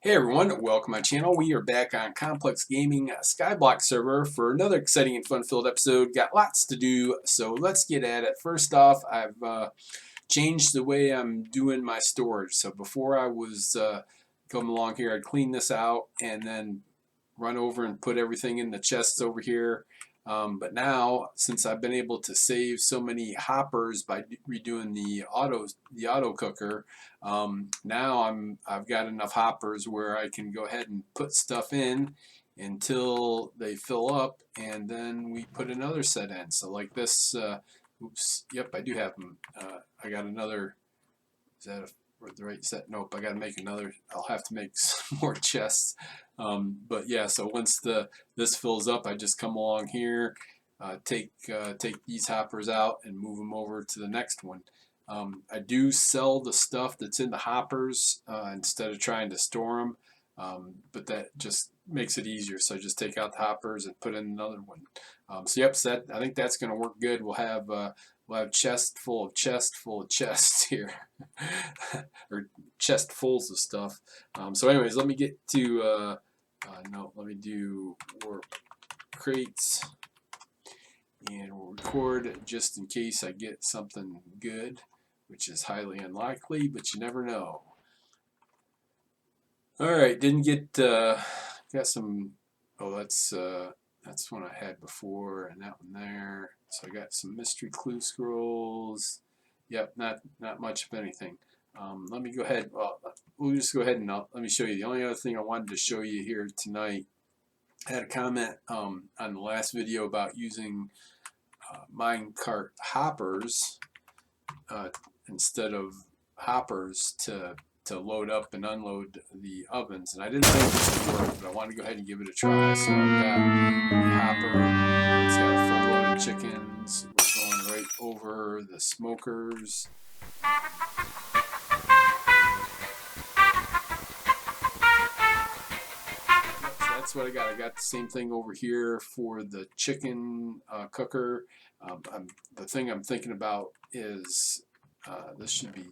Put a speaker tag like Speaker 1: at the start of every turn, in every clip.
Speaker 1: Hey everyone, welcome to my channel. We are back on Complex Gaming Skyblock server for another exciting and fun-filled episode. Got lots to do, so let's get at it. First off, I've changed the way I'm doing my storage. So before I was coming along here, I'd clean this out and then run over and put everything in the chests over here. But now, since I've been able to save so many hoppers by redoing the auto cooker, now I've got enough hoppers where I can go ahead and put stuff in until they fill up, and then we put another set in. So like this, oops, yep, I do have them. I got another. Is that the right set? Nope, I got to make another. I'll have to make some more chests. But yeah, so once this fills up, I just come along here, take these hoppers out and move them over to the next one. I do sell the stuff that's in the hoppers instead of trying to store them, but that just makes it easier. So I just take out the hoppers and put in another one. So yep, so I think that's going to work good. We'll have chest full of chests here, or chest fulls of stuff. So anyways, let me get to no, let me do warp crates, and we'll record just in case I get something good, which is highly unlikely, but you never know. All right, didn't get got some. Oh, that's one I had before, and that one there. So I got some mystery clue scrolls. Yep, not much of anything. Let me go ahead. Well, we'll just go ahead and let me show you. The only other thing I wanted to show you here tonight, I had a comment on the last video about using minecart hoppers instead of hoppers to load up and unload the ovens, and I didn't think this would work, but I wanted to go ahead and give it a try. So I've got the hopper, it's got a full load of chickens. We're going right over the smokers. That's what I got. I got the same thing over here for the chicken cooker. The thing I'm thinking about is this should be,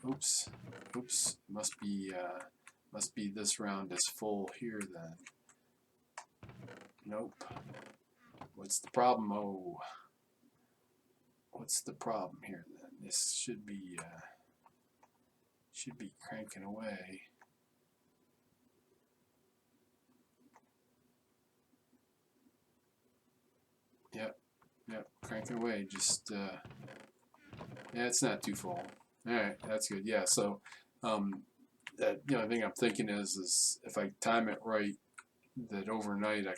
Speaker 1: oops, must be this round is full here then. Nope. What's the problem? Oh, what's the problem here then? This should be cranking away. Yep, cranking away. Just yeah, it's not too full. All right, that's good. Yeah, so that the only thing I'm thinking is if I time it right, that overnight I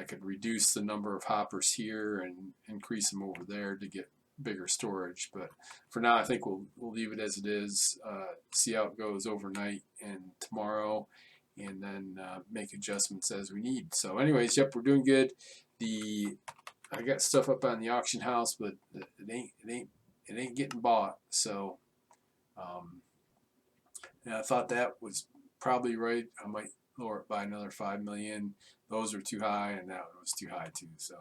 Speaker 1: could reduce the number of hoppers here and increase them over there to get bigger storage. But for now, I think we'll leave it as it is. See how it goes overnight and tomorrow, and then make adjustments as we need. So, anyways, yep, we're doing good. I got stuff up on the auction house, but it ain't getting bought. So, and I thought that was probably right. I might lower it by another 5 million. Those are too high, and that one was too high too. So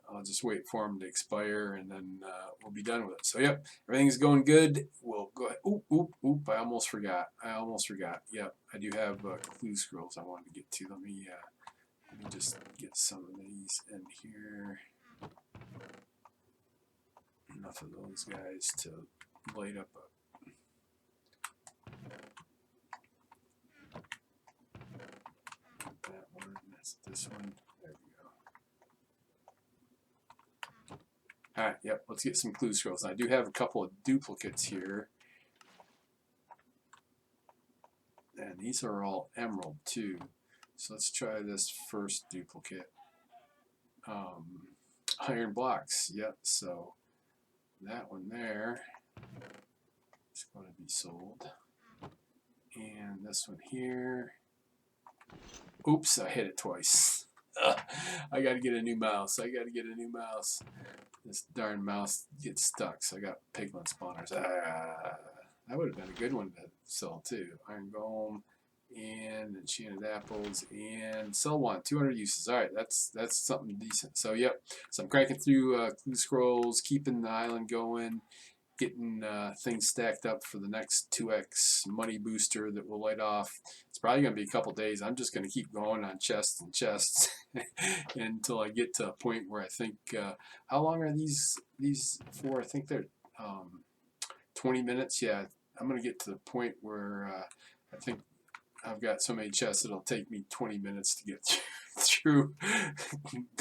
Speaker 1: I'll just wait for them to expire, and then we'll be done with it. So yep, everything's going good. We'll go ahead. Oop! I almost forgot. Yep, I do have clue scrolls I wanted to get to. Let me just get some of these in here. Enough of those guys to light up that one. That's this one. There we go. Alright, yep, let's get some clue scrolls. I do have a couple of duplicates here. And these are all emerald too. So let's try this first duplicate. Iron blocks, yep, so that one there is going to be sold. And this one here. Oops, I hit it twice. I got to get a new mouse. This darn mouse gets stuck, so I got piglin spawners. That would have been a good one to sell too. Iron golem and enchanted apples and sell one. 200 uses. All right, that's something decent. So yep. So I'm cranking through clue scrolls, keeping the island going, getting things stacked up for the next 2x money booster that will light off. It's probably going to be a couple days. I'm just going to keep going on chests and chests until I get to a point where I think, how long are these for? I think they're 20 minutes. Yeah, I'm going to get to the point where I think I've got so many chests it'll take me 20 minutes to get through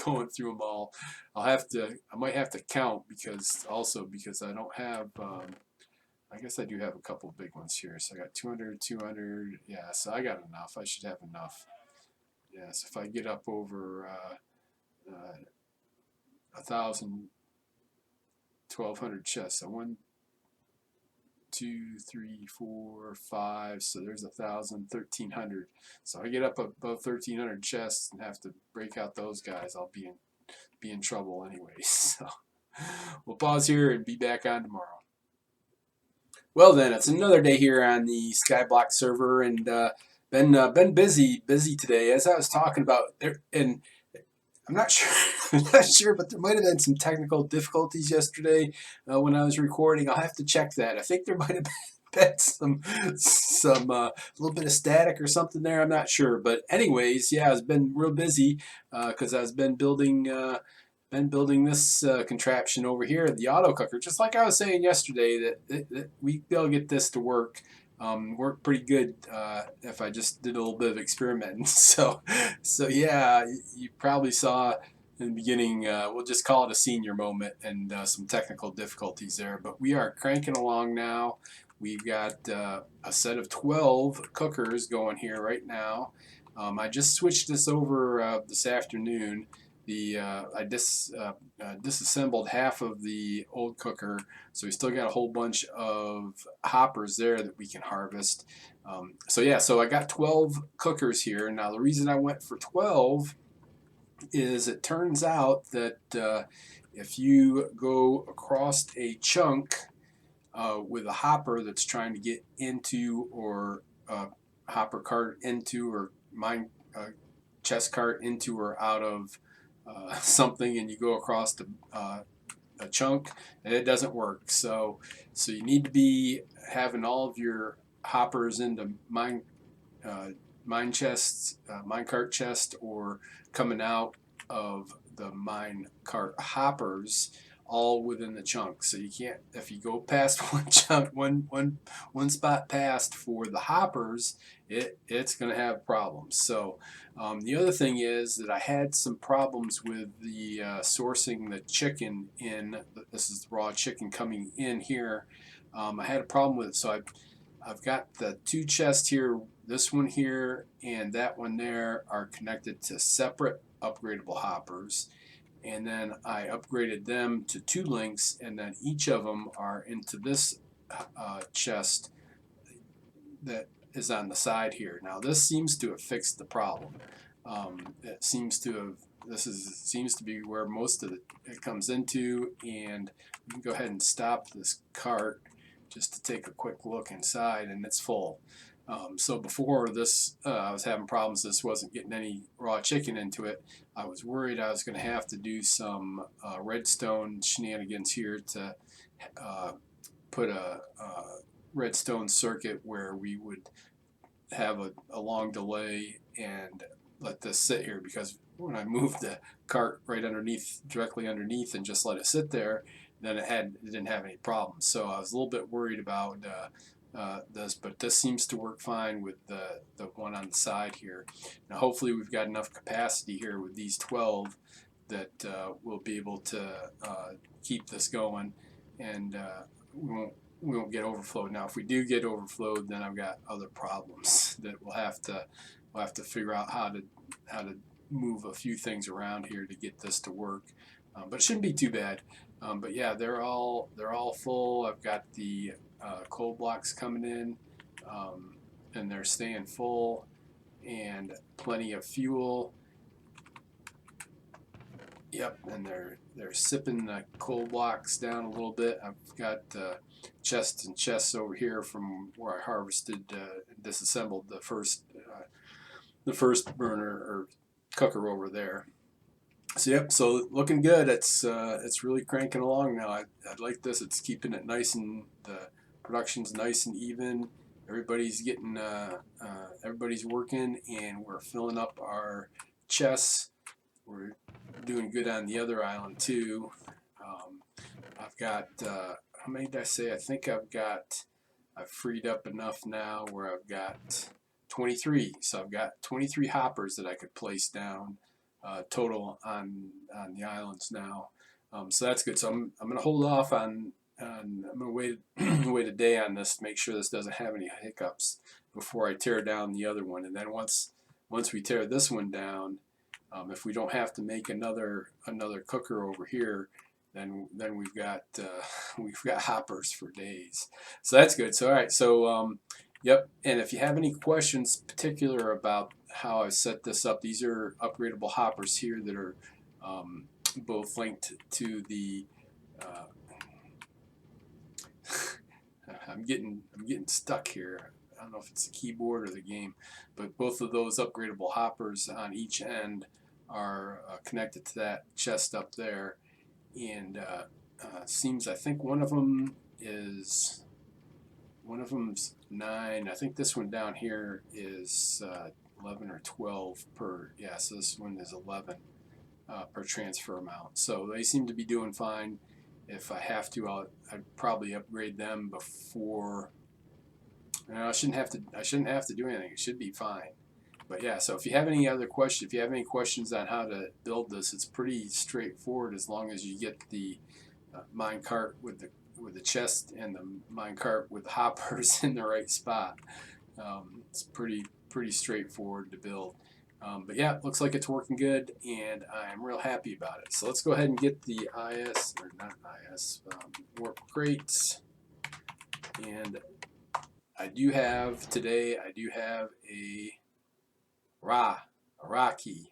Speaker 1: going through them all. I might have to count because I don't have, I guess I do have a couple of big ones here. So I got 200, 200. Yeah, so I got enough. I should have enough. Yeah, so if I get up over 1,000, 1,200 chests, so 1, 2, 3, 4, 5. So there's 1,000, 1,300. So I get up above 1,300 chests and have to break out those guys. I'll be in trouble anyways. So we'll pause here and be back on tomorrow. Well then, it's another day here on the Skyblock server, and been busy today. As I was talking about there, and I'm not sure, but there might have been some technical difficulties yesterday when I was recording. I'll have to check that. I think there might have been some little bit of static or something there. I'm not sure, but anyways, yeah, I've been real busy because I've been building this contraption over here, the auto cooker. Just like I was saying yesterday, that we'll get this to work pretty good if I just did a little bit of experimenting. So yeah, you probably saw in the beginning, we'll just call it a senior moment and some technical difficulties there. But we are cranking along now. We've got a set of 12 cookers going here right now. I just switched this over this afternoon. I disassembled half of the old cooker, so we still got a whole bunch of hoppers there that we can harvest. So yeah, so I got 12 cookers here. Now the reason I went for 12 is it turns out that if you go across a chunk with a hopper that's trying to get into, or hopper cart into, or mine chest cart into or out of something, and you go across a chunk, and it doesn't work. So you need to be having all of your hoppers into mine cart chest, or coming out of the mine cart hoppers, all within the chunk. So you can't, if you go past one chunk, one spot past for the hoppers, it's going to have problems. So the other thing is that I had some problems with the sourcing the chicken in. This is the raw chicken coming in here. I had a problem with it, so I've got the two chests here. This one here and that one there are connected to separate upgradable hoppers, and then I upgraded them to 2 links, and then each of them are into this chest that is on the side here. Now this seems to have fixed the problem. It seems to have, seems to be where most of it comes into, and we can go ahead and stop this cart just to take a quick look inside, and it's full. So before this, I was having problems. This wasn't getting any raw chicken into it. I was worried I was going to have to do some redstone shenanigans here to put a redstone circuit where we would have a long delay and let this sit here, because when I moved the cart right underneath, directly underneath, and just let it sit there, then it didn't have any problems. So I was a little bit worried about this, but this seems to work fine with the one on the side here. Now hopefully we've got enough capacity here with these 12 that we'll be able to keep this going, and we won't get overflowed. Now if we do get overflowed, then I've got other problems that we'll have to figure out how to move a few things around here to get this to work. But it shouldn't be too bad. But yeah, they're all full. I've got the coal blocks coming in, and they're staying full, and plenty of fuel. Yep, and they're sipping the coal blocks down a little bit. I've got chests and chests over here from where I harvested, disassembled the first burner or cooker over there. So yep, so looking good. It's really cranking along now. I like this. It's keeping it nice, and the production's nice and even. Everybody's getting everybody's working, and we're filling up our chests. We're doing good on the other island too. Um, I've got how many did I say? I think I've freed up enough now where I've got 23. So I've got 23 hoppers that I could place down total on the islands now. So that's good. So I'm going to hold off I'm going to wait wait a day on this to make sure this doesn't have any hiccups before I tear down the other one. And then once we tear this one down, if we don't have to make another cooker over here, then we've got hoppers for days. So that's good. So all right. So yep. And if you have any questions particular about how I set this up, these are upgradable hoppers here that are both linked to the. Uh, I'm getting stuck here. I don't know if it's the keyboard or the game, but both of those upgradable hoppers on each end are connected to that chest up there, and seems I think one of them's 9. I think this one down here is 11 or 12 per. Yeah, so this one is 11 per transfer amount. So they seem to be doing fine. If I have to, I'd probably upgrade them before. I shouldn't have to do anything. It should be fine. But yeah, so if you have any other questions, if you have any questions on how to build this, it's pretty straightforward as long as you get the mine cart with the chest and the mine cart with the hoppers in the right spot. It's pretty straightforward to build. But yeah, it looks like it's working good, and I'm real happy about it. So let's go ahead and get the IS, or not IS, warp crates. And I do have a Ra key.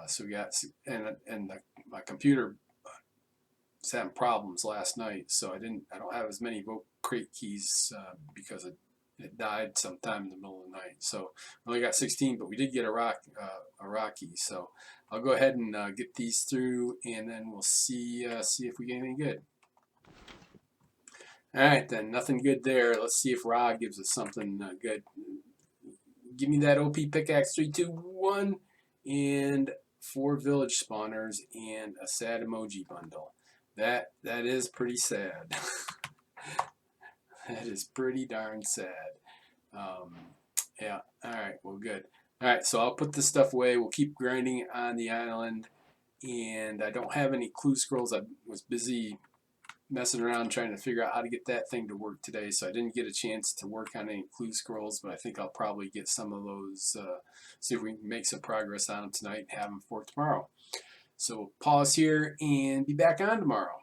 Speaker 1: So we got, my computer was having problems last night, so I don't have as many vote crate keys because it died sometime in the middle of the night. So we only got 16, but we did get a Rocky. So I'll go ahead and get these through, and then we'll see if we get anything good. All right, then nothing good there. Let's see if Ra gives us something good. Give me that OP pickaxe 3, 2, 1, and 4 village spawners and a sad emoji bundle. That is pretty sad. That is pretty darn sad. Yeah. All right. Well, good. All right. So I'll put this stuff away. We'll keep grinding on the island, and I don't have any clue scrolls. I was busy messing around trying to figure out how to get that thing to work today, so I didn't get a chance to work on any clue scrolls, but I think I'll probably get some of those, see if we can make some progress on them tonight and have them for tomorrow. So we'll pause here and be back on tomorrow.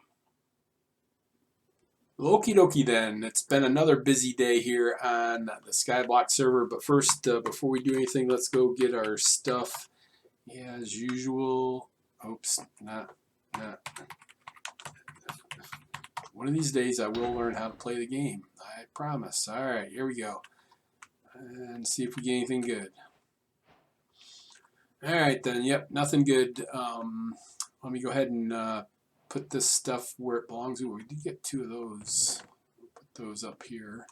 Speaker 1: Okie dokie then. It's been another busy day here on the Skyblock server, but first, before we do anything, let's go get our stuff. Yeah, as usual. Oops, not. One of these days I will learn how to play the game. I promise. All right, here we go. And see if we get anything good. All right then. Yep, nothing good. Let me go ahead and put this stuff where it belongs. Ooh, we did get 2 of those. We'll put those up here.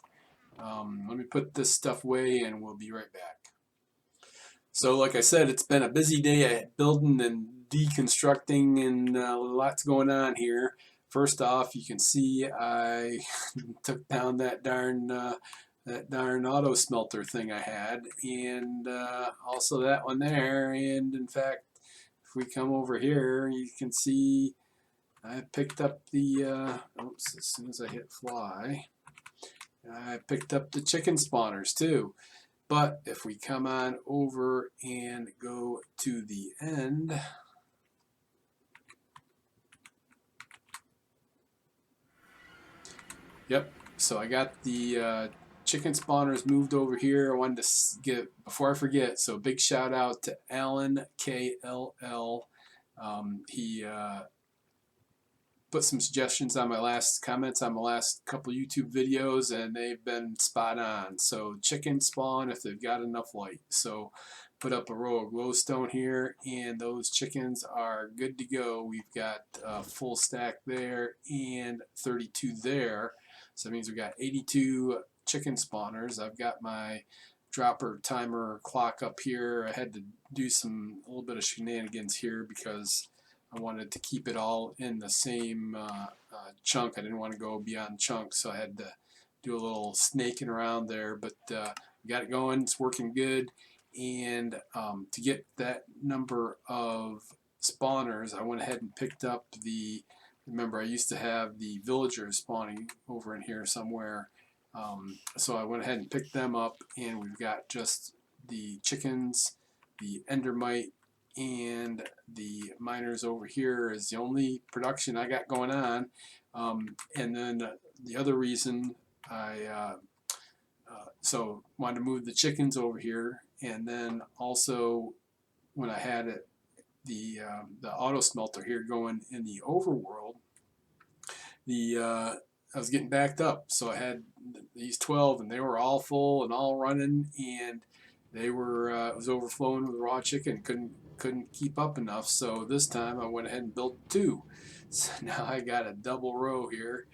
Speaker 1: Let me put this stuff away, and we'll be right back. So, like I said, it's been a busy day at building and deconstructing, and lots going on here. First off, you can see I took down that darn auto smelter thing I had, and also that one there. And in fact, if we come over here, you can see I picked up the oops, as soon as I hit fly, I picked up the chicken spawners too. But if we come on over and go to the end, yep, so I got the chicken spawners moved over here. I wanted to get, before I forget, so big shout out to Alan KLL. He put some suggestions on my last comments on my last couple YouTube videos, and they've been spot on. So chickens spawn if they've got enough light. So put up a row of glowstone here, and those chickens are good to go. We've got a full stack there and 32 there. So that means we've got 82 chicken spawners. I've got my dropper timer clock up here. I had to do a little bit of shenanigans here because I wanted to keep it all in the same chunk. I didn't want to go beyond chunks, so I had to do a little snaking around there, but we got it going. It's working good. And to get that number of spawners, I went ahead and picked up remember I used to have the villagers spawning over in here somewhere. So I went ahead and picked them up, and we've got just the chickens, the endermite, and the miners over here is the only production I got going on. And then the other reason I so wanted to move the chickens over here, and then also when I had the auto smelter here going in the overworld, I was getting backed up, so I had these 12, and they were all full and all running, and they were it was overflowing with raw chicken. Couldn't keep up enough, so this time I went ahead and built 2. So now I got a double row here.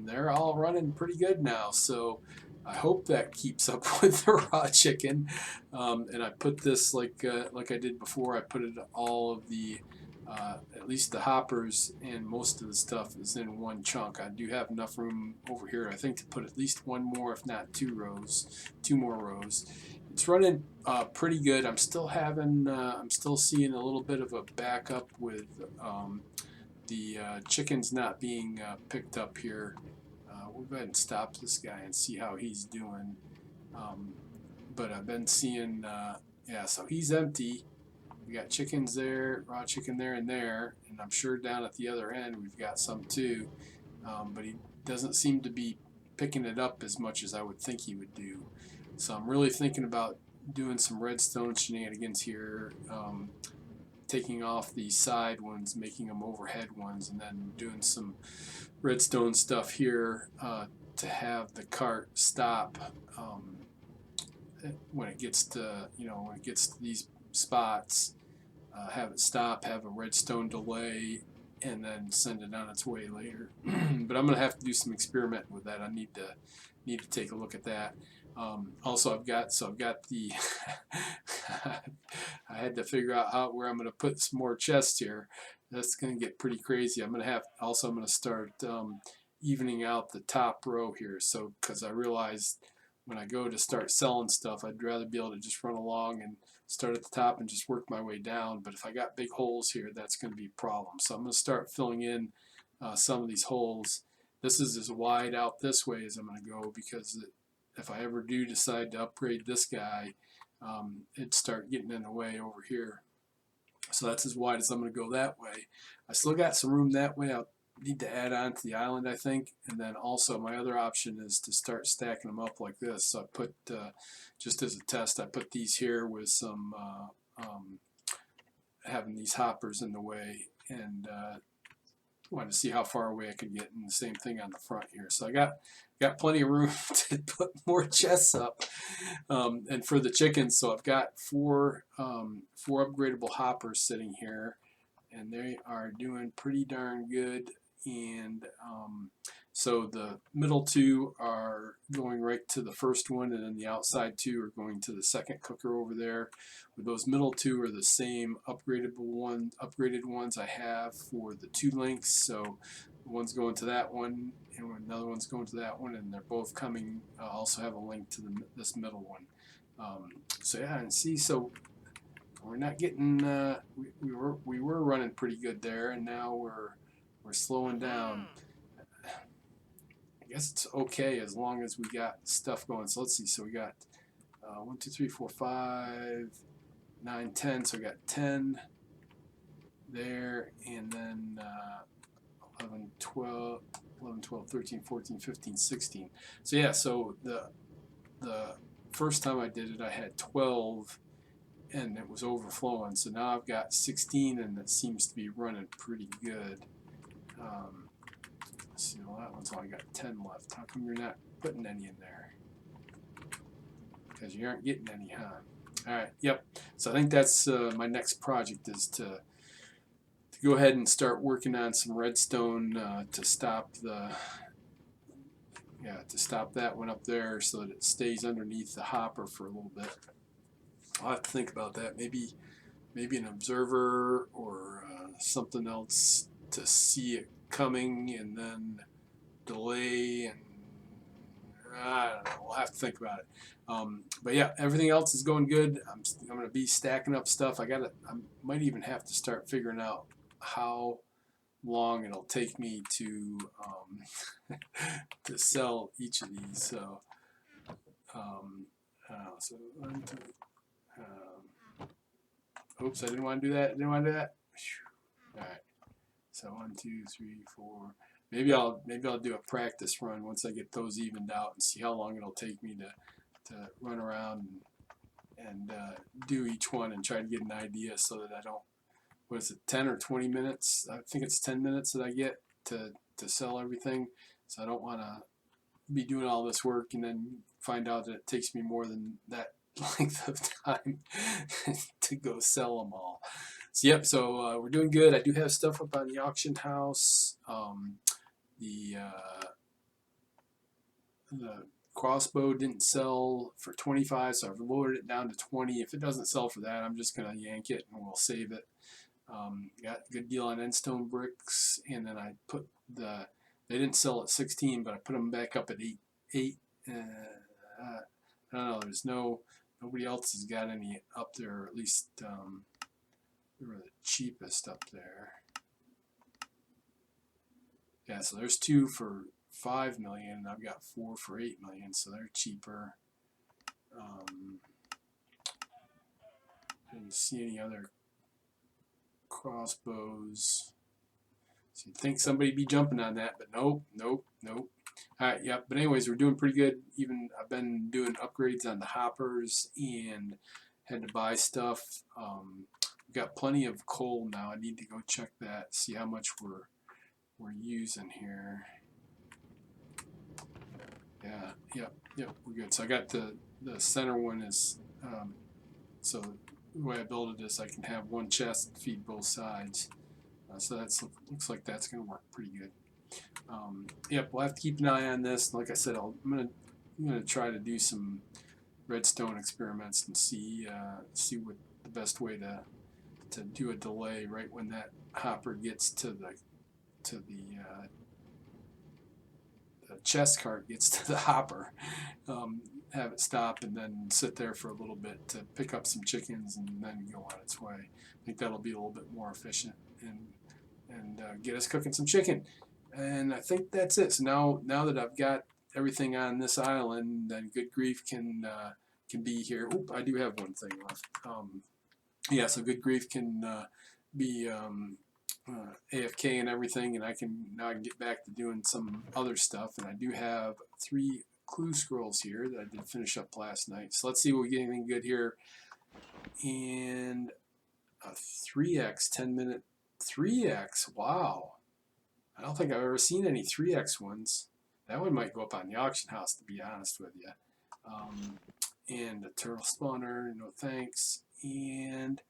Speaker 1: They're all running pretty good now, so I hope that keeps up with the raw chicken. And I put this like I did before. I put it all of the at least the hoppers and most of the stuff is in one chunk. I do have enough room over here, I think, to put at least one more, if not 2 more rows. It's running pretty good. I'm still seeing a little bit of a backup with the chickens not being picked up here. We'll go ahead and stop this guy and see how he's doing. But I've been seeing, yeah, so he's empty. We got chickens there, raw chicken there and there, and I'm sure down at the other end we've got some too. But he doesn't seem to be picking it up as much as I would think he would do. So I'm really thinking about doing some redstone shenanigans here, taking off the side ones, making them overhead ones, and then doing some redstone stuff here to have the cart stop when it gets to these spots. Have it stop, have a redstone delay, and then send it on its way later. But I'm gonna have to do some experimenting with that. I need to take a look at that. Also, I've got the I had to figure out where I'm gonna put some more chests here. That's gonna get pretty crazy. I'm gonna start evening out the top row here. So because I realized when I go to start selling stuff, I'd rather be able to just run along and start at the top and just work my way down. But if I got big holes here, that's going to be a problem. So I'm going to start filling in some of these holes. This is as wide out this way as I'm going to go, because if I ever do decide to upgrade this guy, it'd start getting in the way over here. So that's as wide as I'm going to go that way. I still got some room that way. I'll need to add on to the island, I think. And then also my other option is to start stacking them up like this. So I put, just as a test, I put these here with some, having these hoppers in the way, and wanted to see how far away I could get, and the same thing on the front here. So I got plenty of room to put more chests up. And for the chickens, so I've got four upgradable hoppers sitting here, and they are doing pretty darn good. And so the middle 2 are going right to the first one, and then the outside 2 are going to the second cooker over there. With those middle 2 are the same upgraded ones I have for the 2 links. So one's going to that one, and another one's going to that one, and they're both coming. Also have a link to this middle one. So yeah, and see, so we're not getting. We were running pretty good there, and now we're slowing down. I guess it's okay as long as we got stuff going. So let's see. So we got 1, 2, 3, 4, 5, 9, 10. So we got 10 there, and then 11, 12, 13, 14, 15, 16. So yeah. So the first time I did it, I had 12, and it was overflowing. So now I've got 16, and it seems to be running pretty good. Let's see, well, that one's only got 10 left. How come you're not putting any in there? Because you aren't getting any, huh? All right, yep. So I think that's my next project is to go ahead and start working on some redstone to stop that one up there so that it stays underneath the hopper for a little bit. I'll have to think about that. Maybe an observer or something else to see it coming and then delay, and I don't know. We'll have to think about it. But yeah, everything else is going good. I'm going to be stacking up stuff. I might even have to start figuring out how long it'll take me to to sell each of these. So, oops, I didn't want to do that. All right. So 1, 2, 3, 4. Maybe I'll do a practice run once I get those evened out and see how long it'll take me to run around and do each one and try to get an idea so that I don't. What is it, 10 or 20 minutes? I think it's 10 minutes that I get to sell everything. So I don't want to be doing all this work and then find out that it takes me more than that length of time to go sell them all. So yep, so we're doing good. I do have stuff up on the auction house. The crossbow didn't sell for 25, so I've lowered it down to 20. If it doesn't sell for that, I'm just going to yank it and we'll save it. Got a good deal on endstone bricks, and then I put they didn't sell at 16, but I put them back up at 8. I don't know. There's nobody else has got any up there, or at least they were the cheapest up there. Yeah, so there's 2 for 5 million. I've got 4 for 8 million, so they're cheaper. Didn't see any other crossbows. So you'd think somebody'd be jumping on that, but nope. Alright, yep. But anyways, we're doing pretty good. Even I've been doing upgrades on the hoppers and had to buy stuff. We've got plenty of coal now. I need to go check that, see how much we're using here. Yeah, yep, we're good. So I got the center one is so the way I build it is I can have one chest feed both sides. So that's looks like that's going to work pretty good. Yep, we'll have to keep an eye on this. Like I said, I'm gonna try to do some redstone experiments and see what the best way to do a delay right when that hopper gets to the chest cart gets to the hopper. Have it stop and then sit there for a little bit to pick up some chickens and then go on its way. I think that'll be a little bit more efficient and get us cooking some chicken. And I think that's it. So now that I've got everything on this island, then Good Grief can be here. Oop, I do have one thing left. Yeah, so Good Grief can be AFK and everything, and I can get back to doing some other stuff. And I do have 3 clue scrolls here that I did finish up last night. So let's see if we get anything good here. And a 3x 10-minute 3x. Wow. I don't think I've ever seen any 3x ones. That one might go up on the auction house, to be honest with you. And a turtle spawner, no thanks. And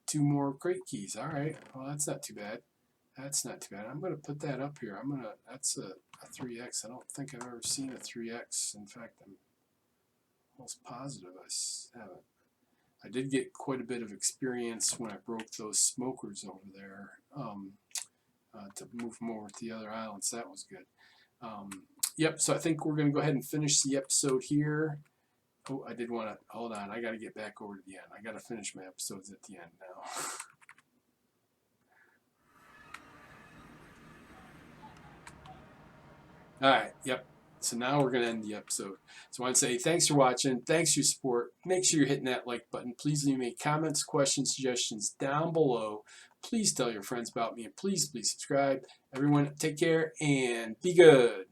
Speaker 1: 2 more crate keys. All right. Well, that's not too bad. That's not too bad. I'm going to put that up here. That's a 3x. I don't think I've ever seen a 3x. In fact, I'm almost positive I haven't. I did get quite a bit of experience when I broke those smokers over there to move them over to the other islands. That was good. Yep, so I think we're going to go ahead and finish the episode here. Oh, I did want to, hold on, I got to get back over to the end. I got to finish my episodes at the end now. Alright, yep. So now we're going to end the episode. So I want to say thanks for watching. Thanks for your support. Make sure you're hitting that like button. Please leave me comments, questions, suggestions down below. Please tell your friends about me. And please subscribe. Everyone, take care and be good.